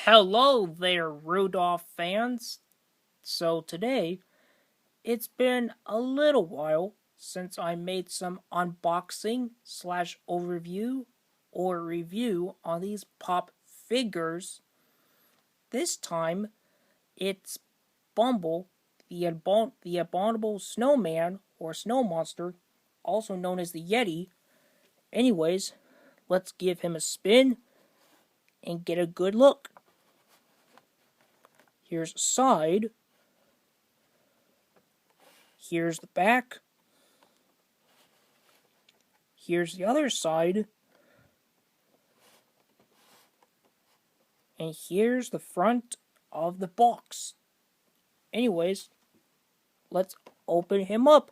Hello there, Rudolph fans. So today, it's been a little while since I made some unboxing slash overview or review on these pop figures. This time, it's Bumble, the abominable snowman or snow monster, also known as the Yeti. Anyways, let's give him a spin and get a good look. Here's a side. Here's the back. Here's the other side. And here's the front of the box. Anyways, let's open him up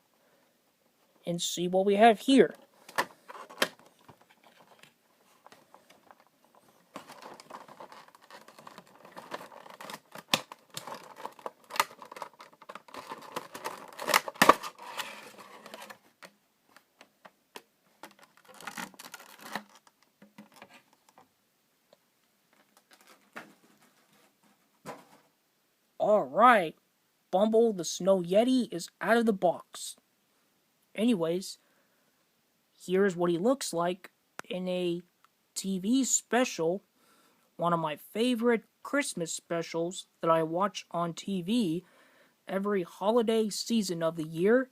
and see what we have here. Alright, Bumble the Snow Yeti is out of the box. Anyways, here's what he looks like in a TV special, one of my favorite Christmas specials that I watch on TV every holiday season of the year.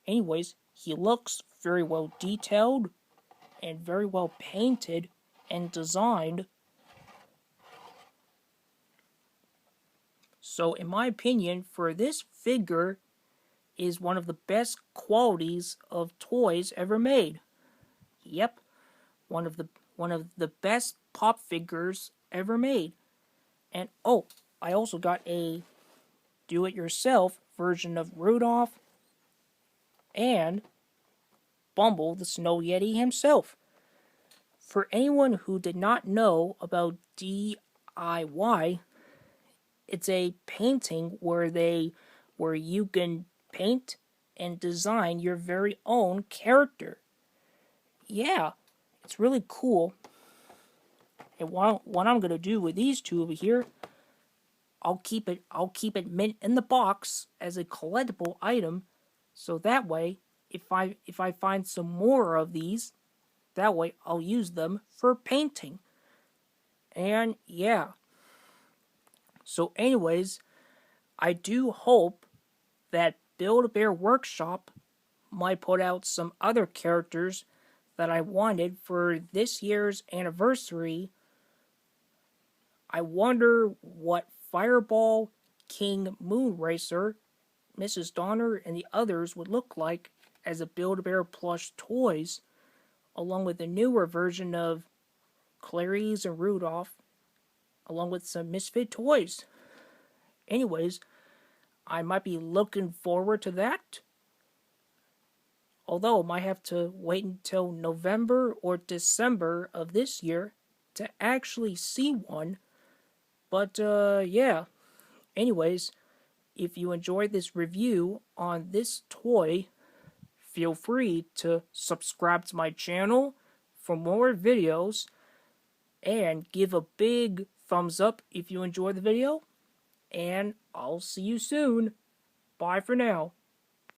Anyways, he looks very well detailed and very well painted and designed. So in my opinion, for this figure is one of the best qualities of toys ever made. Yep, one of the best pop figures ever made. And oh, I also got a do-it-yourself version of Rudolph and Bumble the Snow Yeti himself. For anyone who did not know about DIY, it's a painting where you can paint and design your very own character. Yeah, it's really cool. And what I'm gonna do with these two over here, I'll keep it mint in the box as a collectible item, so that way if I find some more of these, that way I'll use them for painting. And yeah. So anyways, I do hope that Build-A-Bear Workshop might put out some other characters that I wanted for this year's anniversary. I wonder what Fireball, King Moonracer, Mrs. Donner, and the others would look like as a Build-A-Bear plush toys, along with the newer version of Clarice and Rudolph, along with some Misfit toys. Anyways, I might be looking forward to that. Although I might have to wait until November or December of this year to actually see one. But yeah. Anyways, if you enjoyed this review on this toy, feel free to subscribe to my channel for more videos and give a big thumbs up if you enjoyed the video. And I'll see you soon. Bye for now.